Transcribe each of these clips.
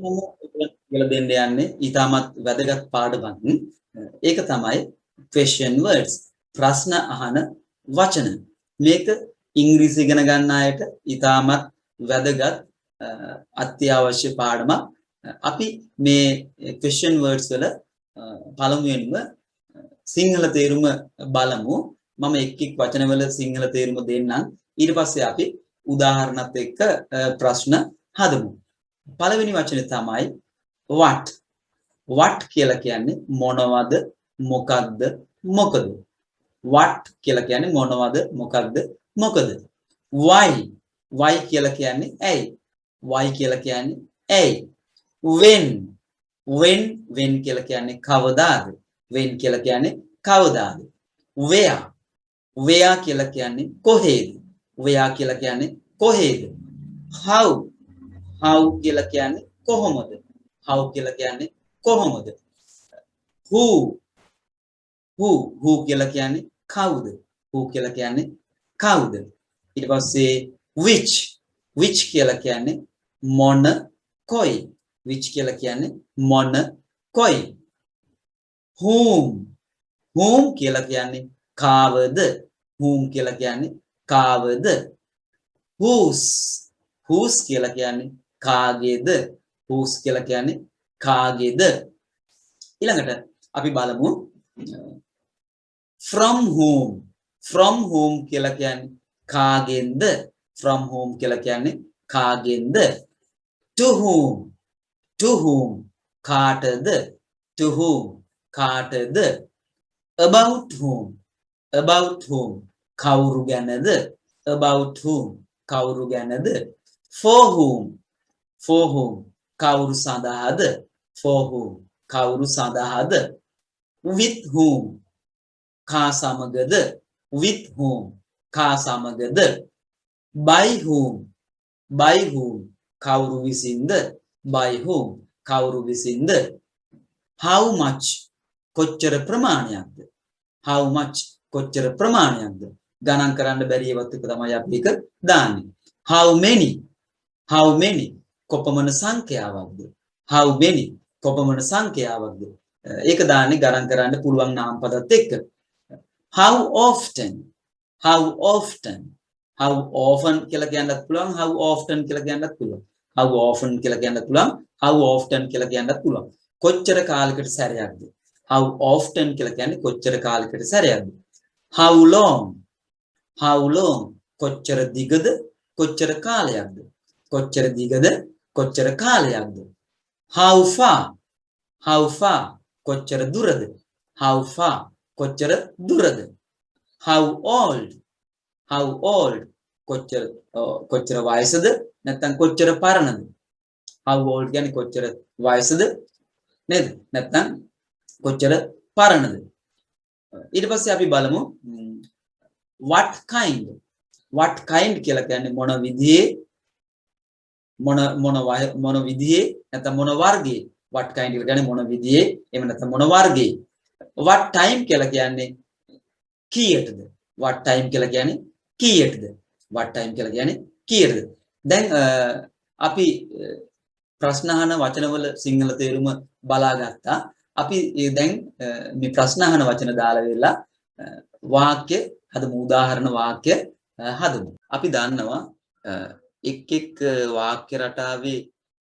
මම කියලා දෙන්න යන්නේ ඊටමත් වැදගත් පාඩමක්. ඒක තමයි question words. ප්‍රශ්න අහන වචන. මේක ඉංග්‍රීසි ඉගෙන ගන්න අයට ඊටමත් වැදගත් අත්‍යවශ්‍ය පාඩමක්. අපි මේ question words වල පළමුවෙන්ම සිංහල තේරුම බලමු. මම එක් එක් වචනවල සිංහල තේරුම දෙන්නම්. ඊට පස්සේ අපි උදාහරණත් එක්ක ප්‍රශ්න හදමු. පළවෙනි වචනේ තමයි what. what කියලා කියන්නේ මොනවද, මොකක්ද, මොකද. what කියලා කියන්නේ මොනවද, මොකක්ද, මොකද. why. why කියලා කියන්නේ ඇයි. why කියලා කියන්නේ ඇයි. when. when කියලා කියන්නේ කවදාද. when කියලා කියන්නේ කවදාද. where. where කියලා කියන්නේ කොහේද. where කියලා කියන්නේ කොහේද. how. how කියලා කියන්නේ කොහොමද. how කියලා කියන්නේ කොහොමද. who. who කියලා කියන්නේ කවුද. who කියලා කියන්නේ කවුද. ඊට පස්සේ which කියලා කියන්නේ මොන කොයි. which කියලා කියන්නේ මොන කොයි. whom කියලා කියන්නේ කාවද. whom කියලා කියන්නේ කාවද. whose කියලා කියන්නේ කාගේද. whose කියලා කියන්නේ කාගේද. ඊළඟට අපි බලමු from whom කියලා කියන්නේ කාගෙන්ද. from whom කියලා කියන්නේ කාගෙන්ද. to whom කාටද. to whom කාටද. about whom කවුරු ගැනද. about whom කවුරු ගැනද. for whom කවුරු සඳහාද. for whom කවුරු සඳහාද. with whom කා සමගද. with whom කා සමගද. by whom කවුරු විසින්ද. by whom කවුරු විසින්ද. how much කොච්චර ප්‍රමාණයක්ද. how much කොච්චර ප්‍රමාණයක්ද. ගණන් කරන්න බැරි ඒවත් එක තමයි අපි එක දාන්නේ. how many කොපමණ සංඛ්‍යාවක්ද. how many කොපමණ සංඛ්‍යාවක්ද. ඒක දාන්නේ ගණන් කරන්න පුළුවන් නාමපදත් එක්ක. how often කියලා කියන්නත් පුළුවන්. how often කියලා කියන්නත් පුළුවන්. how often කියලා කියන්නත් පුළුවන්. how often කියලා කියන්නත් පුළුවන්. කොච්චර කාලයකට සැරයක්ද. how often කියලා කියන්නේ කොච්චර කාලයකට සැරයක්ද. how long කොච්චර දිගද, කොච්චර කාලයක්ද. කොච්චර දිගද, කොච්චර කාලයක්ද. how far කොච්චර දුරද. how far කොච්චර දුරද. how old කොච්චර වයසද නැත්නම් කොච්චර පරණද. how old කියන්නේ කොච්චර වයසද නේද, නැත්නම් කොච්චර පරණද. ඊට පස්සේ අපි බලමු what kind කියලා කියන්නේ මොන විදිහේ, මොන විදිහේ නැත්නම් මොන වර්ගයේ. what kind කියලා කියන්නේ මොන විදිහේ එහෙම නැත්නම් මොන වර්ගයේ. what time කියලා කියන්නේ කීයටද. what time කියලා කියන්නේ කීයටද. what time කියලා කියන්නේ කීයටද. දැන් අපි ප්‍රශ්න අහන වචනවල සිංහල තේරුම බලා ගත්තා. අපි දැන් මේ ප්‍රශ්න අහන වචන දාලා වෙලා වාක්‍ය හදමු. උදාහරණ වාක්‍ය හදමු. අපි දන්නවා එක් එක් වාක්‍ය රටාවේ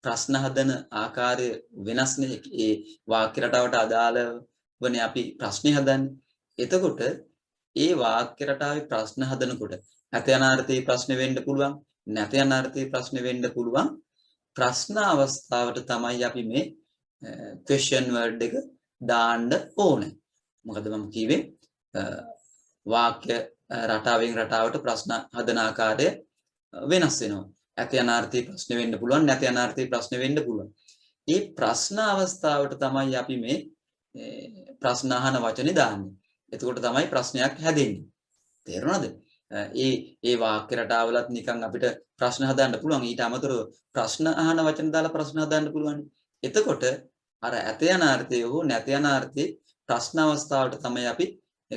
ප්‍රශ්න හදන ආකාරය වෙනස්නේ. ඒ වාක්‍ය රටාවට අදාළවනේ අපි ප්‍රශ්නේ හදන්නේ. එතකොට ඒ වාක්‍ය රටාවේ ප්‍රශ්න හදනකොට නැත යන අර්ථයේ ප්‍රශ්න වෙන්න පුළුවන්, නැත යන අර්ථයේ ප්‍රශ්න වෙන්න පුළුවන්. ප්‍රශ්න අවස්ථාවට තමයි අපි මේ question word එක දාන්න ඕනේ. මොකද මම කිව්වේ වාක්‍ය රටාවෙන් රටාවට ප්‍රශ්න හදන ආකාරය වෙනස් වෙනවා. ඇත යන අර්ථයේ ප්‍රශ්න වෙන්න පුළුවන්, නැත යන අර්ථයේ ප්‍රශ්න වෙන්න පුළුවන්. මේ ප්‍රශ්න අවස්ථාවට තමයි අපි මේ ප්‍රශ්න අහන වචනේ දාන්නේ. එතකොට තමයි ප්‍රශ්නයක් හැදෙන්නේ. තේරුණාද? ඒ වාක්‍ය රටාවලත් නිකන් අපිට ප්‍රශ්න හදාන්න පුළුවන්. ඊට අමතරව ප්‍රශ්න අහන වචන දාලා ප්‍රශ්න හදාන්න පුළුවන්. එතකොට අර ඇත යන අර්ථය හෝ නැත යන අර්ථයේ ප්‍රශ්න අවස්ථාවට තමයි අපි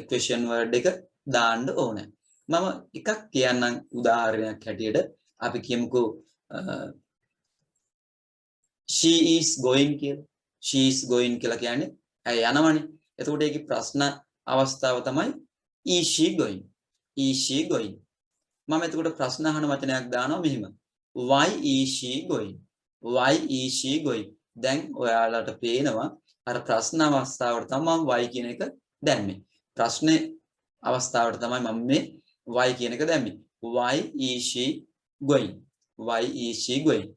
question word එක දාන්න ඕනේ. මම එකක් කියන්නම් උදාහරණයක් හැටියට. අපි කියමුකෝ she is going කියලා. she is going කියලා කියන්නේ ඇය යනවනේ. එතකොට ඒකේ ප්‍රශ්න අවස්ථාව තමයි is she going? is she going? මම එතකොට ප්‍රශ්න අහන වචනයක් දානවා මෙහිම. why is she going? why is she going? දැන් ඔයාලට පේනවා අර ප්‍රශ්න අවස්ථාවට තමයි මම why කියන එක දැම්මේ. ප්‍රශ්නේ අවස්ථාවට තමයි මම මේ why කියන එක දැම්මේ. why is she going? why is she going?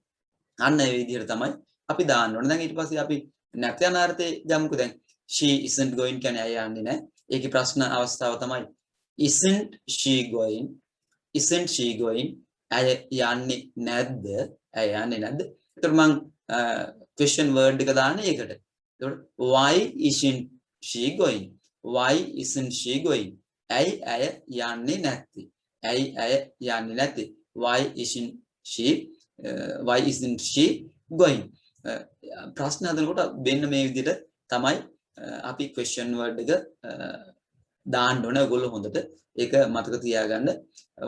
අන්න ඒ විදිහට තමයි අපි දාන්න ඕනේ. දැන් ඊට පස්සේ අපි නැත්නම් අර්ථේ ගමුකෝ. දැන් she isn't going කියන්නේ අය යන්නේ නැහැ. ඒකේ ප්‍රශ්න අවස්ථාව තමයි isn't she going? isn't she going? අය යන්නේ නැද්ද? අය යන්නේ නැද්ද? ඒතර මම question word එක දාන්නේ ඒකට. ඒතකොට why isn't she going? why isn't she going? ඇය යන්නේ නැත්තේ. ඇය යන්නේ නැත්තේ. why isn't she going? ප්‍රශ්න හදනකොට වෙන්න මේ විදිහට තමයි අපි question word එක දාන්න ඕනේ. ඔයගොල්ලෝ හොඳට ඒක මතක තියාගන්න.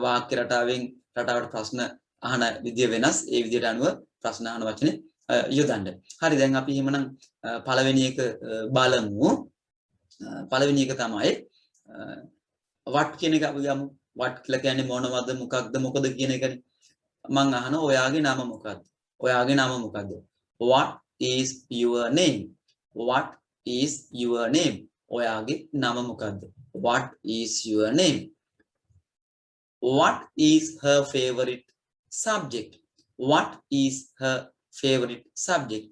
වාක්‍ය රටාවට ප්‍රශ්න අහන විදිය වෙනස්. ඒ විදිහට අනුව ප්‍රශ්න අහන වචනේ යොදන්න. හරි, දැන් අපි එහෙමනම් පළවෙනි එක බලමු. පළවෙනි එක තමයි what කියන එක අපි ගමු. what කියලා කියන්නේ මොනවද, මොකක්ද, මොකද කියන එකනේ. මං අහන ඔයාගේ නම මොකක්ද? ඔයාගේ නම මොකක්ද? what is your name? what is your name? ඔයාගේ නම මොකක්ද? what is your name? what is her favorite subject? what is her favorite subject?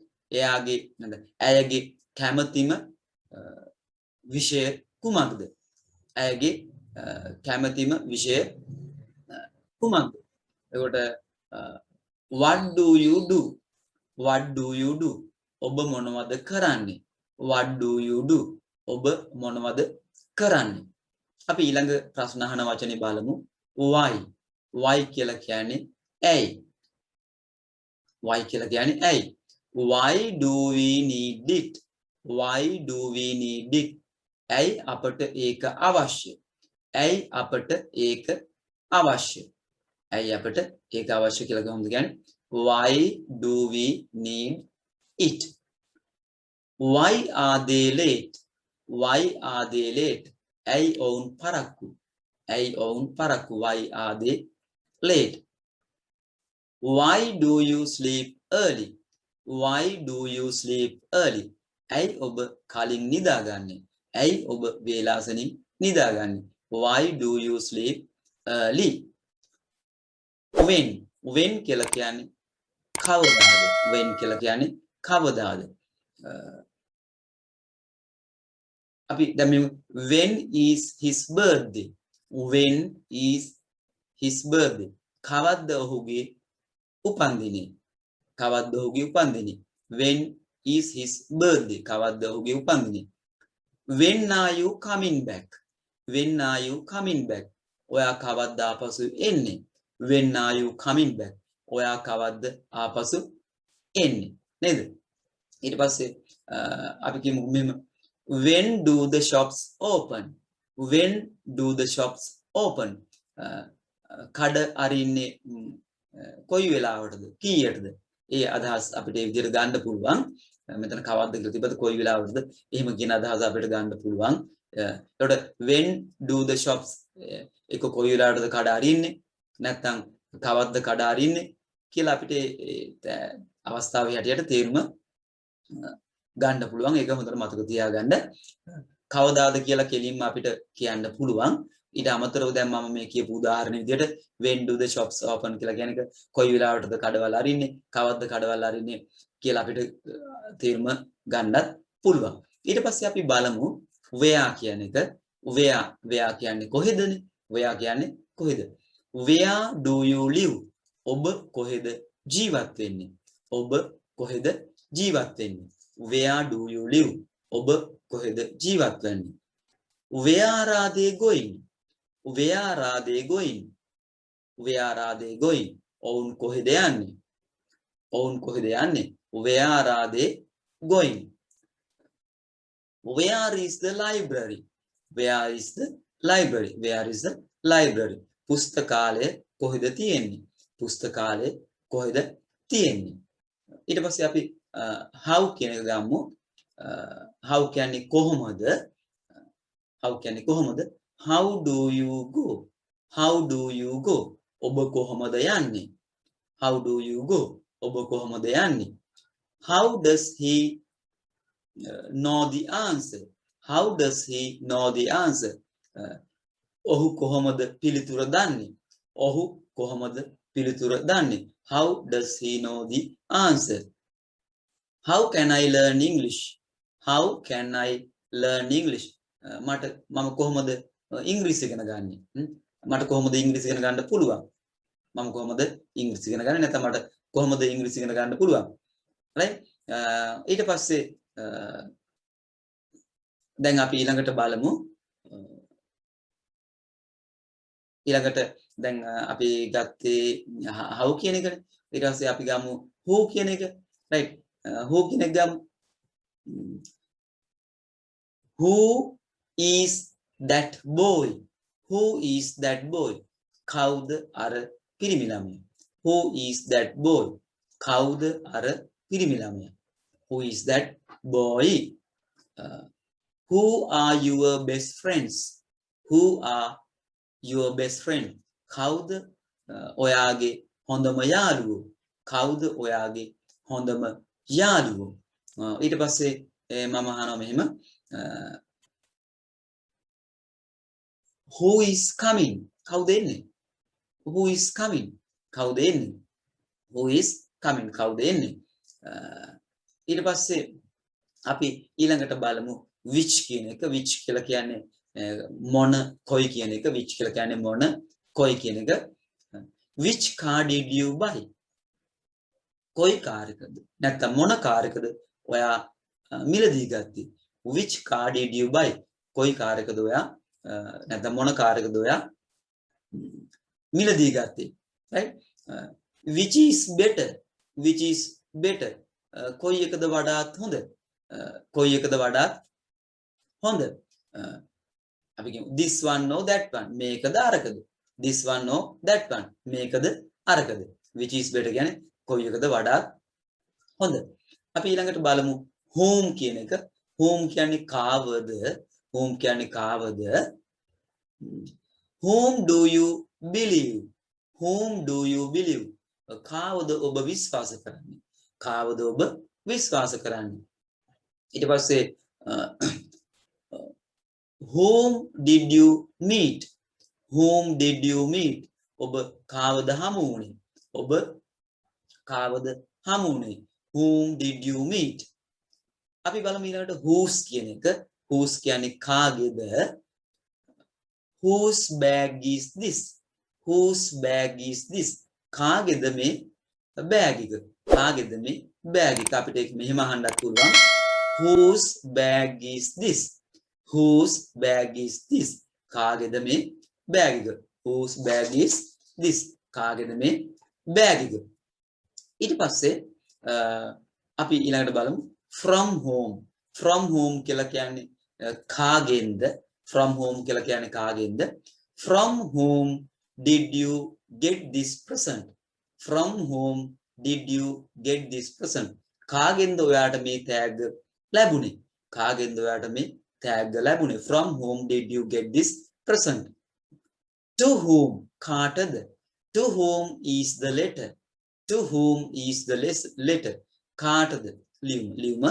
ඇයගේ කැමතිම විෂය කුමක්ද? ඇයගේ කැමතිම විෂය කුමක්ද? එතකොට what do you do? what do you do? ඔබ මොනවද කරන්නේ? what do you do? ඔබ මොනවද කරන්නේ? අපි ඊළඟ ප්‍රශ්න අහන වචනේ බලමු. why? why කියලා කියන්නේ ඇයි? why කියලා කියන්නේ ඇයි? why do we need it? why do we need it? ඇයි අපට ඒක අවශ්‍ය? ඇයි අපට ඒක අවශ්‍ය? ඇයි අපට ඒක අවශ්‍ය කියලා කොහොමද කියන්නේ? why do we need it? why are they late? why are they late? ඇයි ඔවුන් පරක්කු? ඇයි ඔවුන් පරක්කු? why are they late? why do you sleep early? why do you sleep early? ඇයි ඔබ කලින් නිදාගන්නේ? ඇයි ඔබ වේලාසනින් නිදාගන්නේ? why do you sleep early? when කියලා කියන්නේ කවදාද? when කියලා කියන්නේ කවදාද? අපි දැන් when is his birthday? when is his birthday? කවද්ද ඔහුගේ උපන්දිනේ? කවද්ද ඔහුගේ උපන්දිනේ? when is his birthday? කවද්ද ඔහුගේ උපන්දිනේ? when are you coming back? when are you coming back? ඔයා කවද්ද ආපසු එන්නේ? when are you coming back? ඔයා කවද්ද ආපසු එන්නේ? නේද? ඊට පස්සේ අපි කියමු මෙහෙම when do the shops open? when do the shops open? කඩ අරින්නේ කොයි වෙලාවටද? කීයටද? ඒ අදහස් අපිට ඒ විදිහට ගන්න පුළුවන්. මෙතන කවද්ද කියලා තිබ්බද කොයි වෙලාවටද? එහෙම කියන අදහස අපිට ගන්න පුළුවන්. එතකොට when do the shops ඒක කොයි වෙලාවටද කඩ අරින්නේ? නැත්නම් කවද්ද කඩ අරින්නේ කියලා අපිට අවස්ථාවේ හැටියට තේරුම ගන්න පුළුවන්. ඒක හොඳට මතක තියාගන්න. කවදාද කියලා කෙලින්ම අපිට කියන්න පුළුවන්. ඊට අමතරව දැන් මම මේ කියපු උදාහරණ විදිහට when do the shops open කියලා කියන එක කොයි වෙලාවටද කඩවල අරින්නේ, කවද්ද කඩවල අරින්නේ කියලා අපිට තේරුම ගන්නත් පුළුවන්. ඊට පස්සේ අපි බලමු where කියන එක. where කියන්නේ කොහෙදනේ? where කියන්නේ කොහෙද? where do you live? ඔබ කොහෙද ජීවත් වෙන්නේ? ඔබ කොහෙද ජීවත් වෙන්නේ? where do you live? ඔබ කොහෙද ජීවත් වෙන්නේ? where are they going? where are they going? where are they going? ඔවුන් කොහෙද යන්නේ? ඔවුන් කොහෙද යන්නේ? where are they going? where is the library? where is the library? where is the library? පුස්තකාලය කොහෙද තියෙන්නේ? පුස්තකාලය කොහෙද තියෙන්නේ? ඊට පස්සේ අපි how කියන එක ගමු. how කියන්නේ කොහොමද? how කියන්නේ කොහොමද? how do you go? how do you go? ඔබ කොහොමද යන්නේ? how do you go? ඔබ කොහොමද යන්නේ? how does he know the answer? how does he know the answer? ඔහු කොහොමද පිළිතුර දන්නේ? ඔහු කොහොමද පිළිතුර දන්නේ? how does he know the answer? how can I learn English? how can I learn English? මම කොහොමද ඉංග්‍රීසි ඉගෙන ගන්නේ? මට කොහොමද ඉංග්‍රීසි ඉගෙන ගන්න පුළුවන්? මම කොහොමද ඉංග්‍රීසි ඉගෙන ගන්නේ? නැත්නම් මට කොහොමද ඉංග්‍රීසි ඉගෙන ගන්න පුළුවන්? right? ඊට පස්සේ දැන් අපි ඊළඟට බලමු. ඊළඟට දැන් අපි ගත්තේ how කියන එකනේ. ඊට පස්සේ අපි ගමු who කියන එක. right? who කියන එක ගමු. who is that boy? who is that boy? කවුද අර පිරිමි ළමයා? who is that boy? කවුද අර පිරිමි ළමයා? who is that boy? who are your best friends? who are your best friend? කවුද ඔයාගේ හොඳම යාළුවෝ? කවුද ඔයාගේ හොඳම යාළුවෝ? ඊට පස්සේ මම අහනවා මෙහෙම who is coming? කවුද එන්නේ? who is coming? කවුද එන්නේ? who is coming? කවුද එන්නේ? ඊට පස්සේ අපි ඊළඟට බලමු which කියන එක. which කියලා කියන්නේ මොන කොයි කියන එක. which කියලා කියන්නේ මොන කොයි කියන එක. which car did you buy? කොයි කාර් එකද? නැත්නම් මොන කාර් එකද ඔයා මිලදී ගත්තේ? which car did you buy? කොයි කාර් එකද ඔයා නැත්නම් මොන කාර් එකද ඔයා මිලදී ගත්තේ? right? which is better? which is better? කොයි එකද වඩාත් හොඳ? කොයි එකද වඩාත් හොඳ? අපි කියමු this one or that one. මේකද අරකද? this one or that one. මේකද අරකද? which is better කියන්නේ කොයි එකද වඩාත් හොඳ? අපි ඊළඟට බලමු whom කියන එක. whom කියන්නේ කාවද? whom කියන්නේ කාවද? whom do you believe? whom do you believe? කාවද ඔබ විශ්වාස කරන්නේ? කාවද ඔබ විශ්වාස කරන්නේ? ඊට පස්සේ whom did you meet? whom did you meet? ඔබ කාවද හමු වුණේ? ඔබ කාවද හමු වුණේ? whom did you meet? අපි බලමු ඊළඟට whose කියන එක. whose කියන්නේ කාගේද? whose bag is this? whose bag is this? කාගේද මේ බෑග් එක? කාගේද මේ බෑග් එක? අපිට ඒක මෙහෙම අහන්නත් පුළුවන්. whose bag is this? whose bag is this? කාගේද මේ බෑග් එක? whose bag is this? කාගේද මේ බෑග් එක? ඊට පස්සේ අපි ඊළඟට බලමු from home. from home කියලා කියන්නේ කාගෙන්ද? from home කියලා කියන්නේ කාගෙන්ද? from whom did you get this present? from whom did you get this present? කාගෙන්ද ඔයාට මේ තෑග්ග ලැබුණේ? කාගෙන්ද ඔයාට මේ තෑග්ග ලැබුණේ? from whom did you get this present? to whom කාටද? to whom is the letter? to whom is the letter? කාටද ලියුම? ලියුම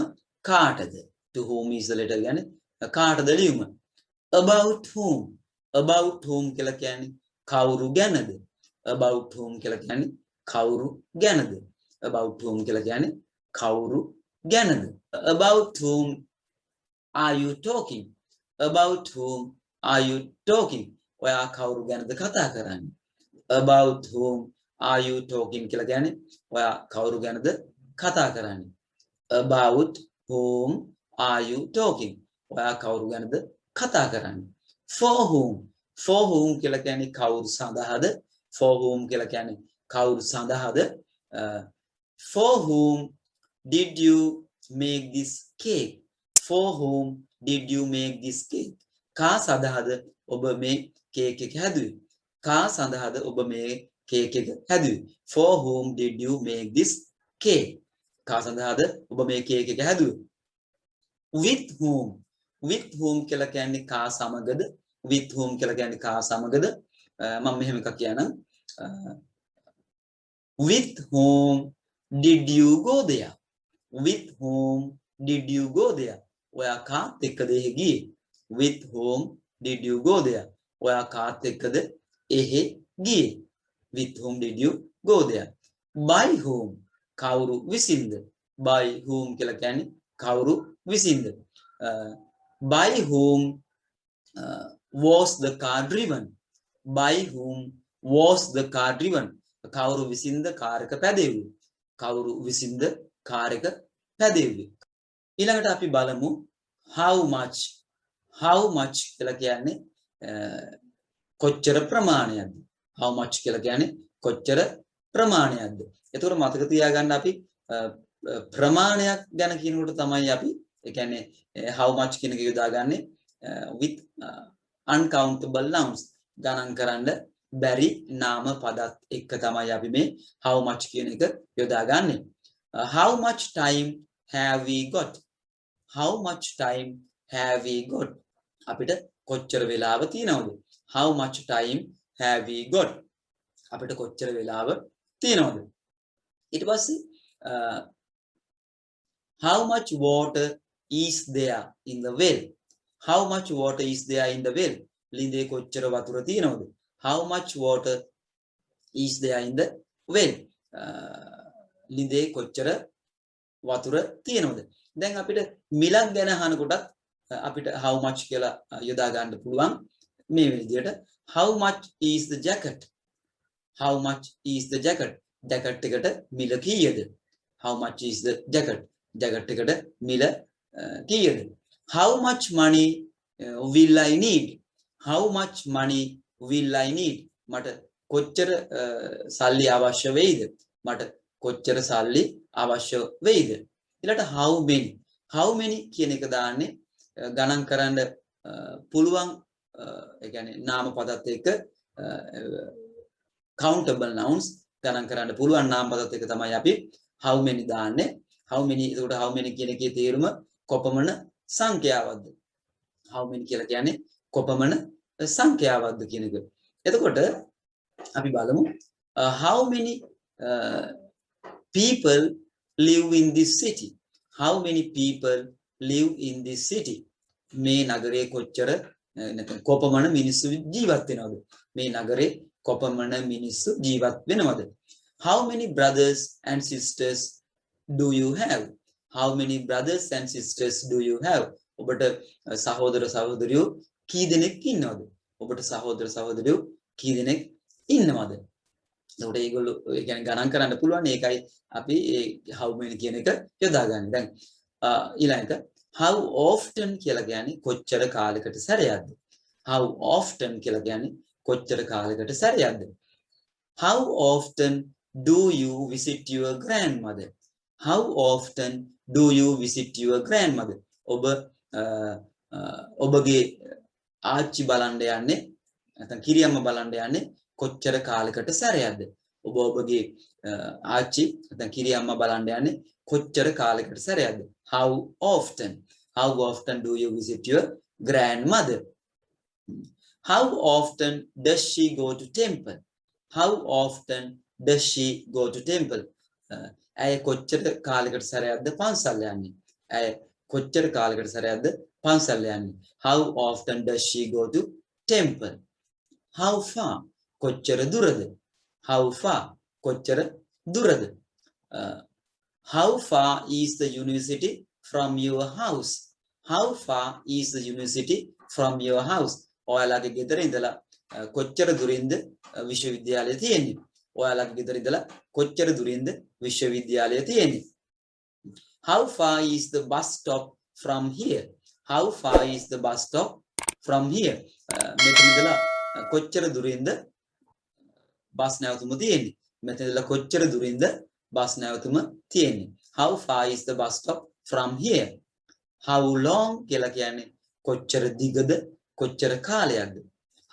කාටද? to whom is the letter කියන්නේ කාටද ලියුම? about whom. about whom කියලා කියන්නේ කවුරු ගැනද? about whom කියලා කියන්නේ කවුරු ගැනද? about whom කියලා කියන්නේ කවුරු ගැනද? about whom are you talking? about whom are you talking? ඔයා කවුරු ගැනද කතා කරන්නේ? about whom are you talking කියලා කියන්නේ ඔයා කවුරු ගැනද කතා කරන්නේ? about whom are you talking? ඔයා කවුරු ගැනද කතා කරන්නේ? for whom. for whom කියලා කියන්නේ කවුරු සඳහාද? for whom කියලා කියන්නේ කවුරු සඳහාද? for whom did you make this cake? for whom did you make this cake? කා සඳහාද ඔබ මේ කේක් එක හැදුවේ? කා සඳහාද ඔබ මේ කේක් එක හැදුවේ? for whom did you make this cake? කා සඳහාද ඔබ මේ කේක් එක හැදුවේ? with whom කියලා කියන්නේ කා සමගද? with whom කියලා කියන්නේ කා සමගද? මම මෙහෙම එකක් කියනනම් with whom did you go there? with whom did you go there? ඔයා කාත් එක්කද එහෙ ගියේ? with whom did you go there? ඔයා කාත් එක්කද එහෙ ගියේ? with whom did you go there? by whom කවුරු විසින්ද? by whom කියලා කියන්නේ කවුරු විසින්ද? by whom was the car driven? by whom was the car driven? කවුරු විසින්ද කාර් එක පැදෙව්වේ? කවුරු විසින්ද කාර් එක පැදෙව්වේ? ඊළඟට අපි බලමු how much කියලා කියන්නේ කොච්චර ප්‍රමාණයක්ද? how much කියලා කියන්නේ කොච්චර ප්‍රමාණයක්ද? එතකොට මතක තියාගන්න අපි ප්‍රමාණයක් ගැන කියනකොට තමයි අපි ඒ කියන්නේ how much කියන එක යොදාගන්නේ with uncountable nouns ගණන් කරන්න බැරි නාම පදත් එක්ක තමයි අපි මේ how much කියන එක යොදාගන්නේ. How much time have we got? How much time have we got? අපිට කොච්චර වෙලාව තියෙනවද? How much time have we got? අපිට කොච්චර වෙලාව තියෙනවද? ඊට පස්සේ how much water is there in the well? How much water is there in the well? ලිඳේ කොච්චර වතුර තියෙනවද? How much water is there in the well? ලිඳේ කොච්චර වතුර තියෙනවද? දැන් අපිට මිලක් ගැන අහනකොටත් අපිට how much කියලා යොදා ගන්න පුළුවන් මේ විදිහට how much is the jacket? How much is the jacket? jacket එකට මිල කීයද? How much is the jacket? jacket එකට මිල කීයද? How much money will I need? How much money will I need? මට කොච්චර සල්ලි අවශ්‍ය වෙයිද? මට කොච්චර සල්ලි අවශ්‍ය වෙයිද? ඊළඟට how many කියන එක දාන්නේ ගණන් කරන්න පුළුවන් ඒ කියන්නේ නාම පදත් එක්ක countable nouns ගණන් කරන්න පුළුවන් නාම පදත් එක්ක තමයි අපි how many දාන්නේ. how many එතකොට how many කියන එකේ තේරුම කොපමණ සංඛ්‍යාවක්ද? how many කියලා කියන්නේ කොපමණ සංඛ්‍යාවක්ද කියන එක. එතකොට අපි බලමු how many people live in this city? How many people live in this city? මේ නගරේ කොච්චර නැත්නම් කොපමණ මිනිස්සු ජීවත් වෙනවද? මේ නගරේ කොපමණ මිනිස්සු ජීවත් වෙනවද? How many brothers and sisters do you have? How many brothers and sisters do you have? ඔබට සහෝදර සහෝදරියෝ කී දෙනෙක් ඉන්නවද? ඔබට සහෝදර සහෝදරියෝ කී දෙනෙක් ඉන්නවද? එතකොට ඒගොල්ලෝ ඒ කියන්නේ ගණන් කරන්න පුළුවන්. ඒකයි අපි ඒ how many කියන එක යොදාගන්නේ. දැන් ඊළඟට how often කියලා කියන්නේ කොච්චර කාලයකට සැරයක්ද? how often කියලා කියන්නේ කොච්චර කාලයකට සැරයක්ද? How often do you visit your grandmother? How often do you visit your grandmother? ඔබගේ ආච්චි බලන්න යන්නේ නැත්නම් කිරියම්ම බලන්න යන්නේ කොච්චර කාලයකට සැරයක්ද? ඔබගේ ආච්චි නැත්නම් කිරියම්ම බලන්න යන්නේ කොච්චර කාලයකට සැරයක්ද? How often? How often do you visit your grandmother? How often does she go to temple? How often does she go to temple? ඇය කොච්චර කාලයකට සැරයක්ද පන්සල් යන්නේ? ඇය කොච්චර කාලයකට සැරයක්ද පන්සල් යන්නේ? How often does she go to temple? How far? කොච්චර දුරද? How far? කොච්චර දුරද? How far is the university from your house? How far is the university from your house? ඔයාලගේ ගෙදර ඉඳලා කොච්චර දුරින්ද විශ්වවිද්‍යාලය තියෙන්නේ? ඔයාලගේ ගෙදර ඉඳලා කොච්චර දුරින්ද විශ්වවිද්‍යාලය තියෙන්නේ? How far is the bus stop from here? How far is the bus stop from here? මෙතන ඉඳලා කොච්චර දුරින්ද බස් නැවතුම තියෙන්නේ? මෙතන ඉඳලා කොච්චර දුරින්ද බස් නැවතුම තියෙන්නේ? How far is the bus stop from here? How long කියලා කියන්නේ කොච්චර දිගද කොච්චර කාලයක්ද?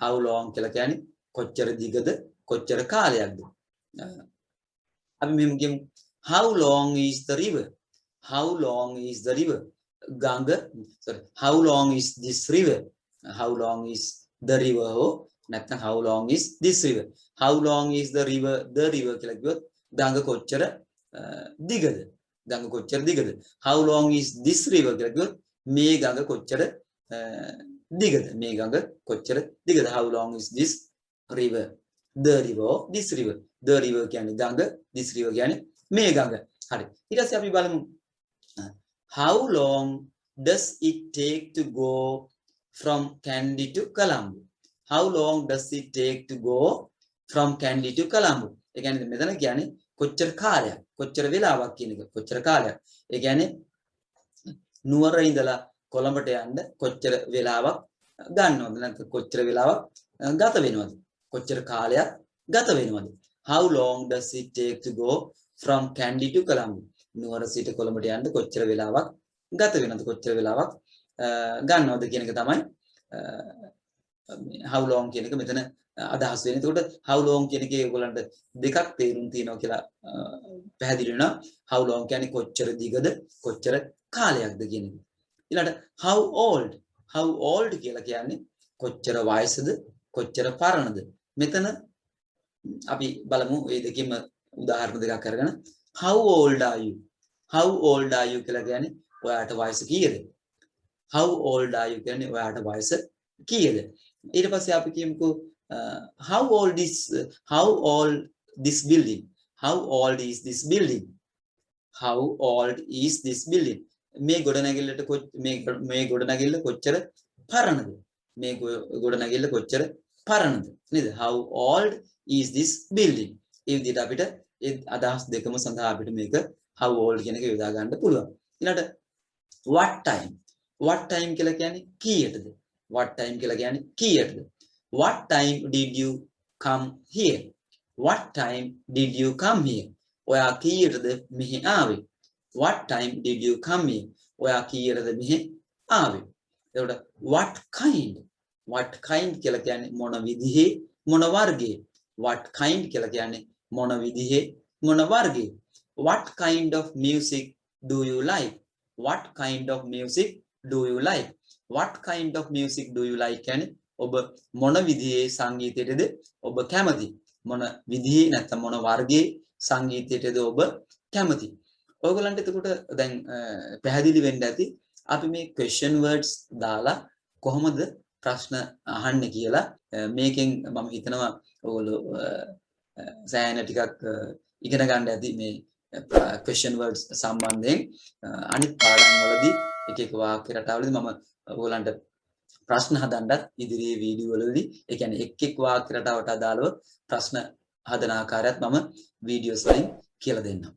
How long කියලා කියන්නේ කොච්චර දිගද කොච්චර කාලයක්ද? අපි මෙහෙම කියමු how long is the river? How long is the river? Ganga, sorry, how long is this river? How long is the river? Oh, නැත්නම් how long is this river? How long is the river? The river කියලා කිව්වොත් ගඟ කොච්චර දිගද? ගඟ කොච්චර දිගද? How long is this river කියලා කිව්වොත් මේ ගඟ කොච්චර දිගද? මේ ගඟ කොච්චර දිගද? How long is this river? The river, this river. The river කියන්නේ ගඟ, this river කියන්නේ මේ ගඟ. හරි. ඊට පස්සේ අපි බලමු how long does it take to go from Kandy to Colombo? How long does it take to go from Kandy to Colombo? ඒ කියන්නේ මෙතන කියන්නේ කොච්චර කාලයක්, කොච්චර වෙලාවක් කියන එක, කොච්චර කාලයක්. ඒ කියන්නේ නුවර ඉඳලා කොළඹට යන්න කොච්චර වෙලාවක් ගන්නවද? නැත්නම් කොච්චර වෙලාවක් ගත වෙනවද? කොච්චර කාලයක් ගත වෙනවද? How long does it take to go from Kandy to Colombo? නුවර සිට කොළඹට යන්න කොච්චර වෙලාවක් ගත වෙනවද? කොච්චර වෙලාවක් ගන්නවද කියන එක තමයි how long කියන එක මෙතන අදහස් වෙන්නේ. එතකොට how long කියන එකේ ඔයගොල්ලන්ට දෙකක් තේරුම් තියෙනවා කියලා පැහැදිලි වෙනවා. how long කියන්නේ කොච්චර දිගද, කොච්චර කාලයක්ද කියන එක. ඊළඟට how old කියලා කියන්නේ කොච්චර වයසද, කොච්චර පරණද. මෙතන අපි බලමු මේ දෙකෙන්ම උදාහරණ දෙකක් අරගෙන how old are you? How old are you කියලා කියන්නේ ඔයාට වයස කීයද? How old are you කියන්නේ ඔයාට වයස කීයද? ඊට පස්සේ අපි කියමුකෝ how old this building? How old is this building? How old is this building? මේ ගොඩනැගිල්ලට මේ ගොඩනැගිල්ල කොච්චර පරණද? මේ ගොඩනැගිල්ල කොච්චර පරණද? නේද? How old is this building? ඒ විදිහට අපිට ඒ අදහස් දෙකම සඳහා අපිට මේක how old කියන එක යොදා ගන්න පුළුවන්. ඊළඟට what time කියලා කියන්නේ කීයටද? what time කියලා කියන්නේ කීයටද? what time did you come here? what time did you come here? ඔයා කීයටද මෙහි ආවේ? what time did you come here? ඔයා කීයටද මෙහි ආවේ? එතකොට what kind කියලා කියන්නේ මොන විදිහේ, මොන වර්ගයේ. what kind කියලා කියන්නේ මොන විදිහේ, මොන වර්ගයේ. what kind of music do you like? what kind of music do you like? what kind of music do you like කියන්නේ ඔබ මොන විදිහේ සංගීතයටද ඔබ කැමති? මොන විදිහේ නැත්නම් මොන වර්ගයේ සංගීතයටද ඔබ කැමති? ඔයගොල්ලන්ට එතකොට දැන් පැහැදිලි වෙන්න ඇති අපි මේ question words දාලා කොහොමද ප්‍රශ්න අහන්නේ කියලා. මේකෙන් මම හිතනවා ඔයගොල්ලෝ සෑහෙන ටිකක් ඉගෙන ගන්න ඇති මේ question words සම්බන්ධයෙන්. අනිත් පාඩම් වලදී එක එක වාක්‍ය රටාවලදී මම ඔයගොල්ලන්ට ප්‍රශ්න හදන්නත් ඉදිරියේ වීඩියෝ වලදී ඒ කියන්නේ එක් වාක්‍ය රටාවට අදාළව ප්‍රශ්න හදන ආකාරයත් මම වීඩියෝස් වලින් කියලා දෙන්නම්.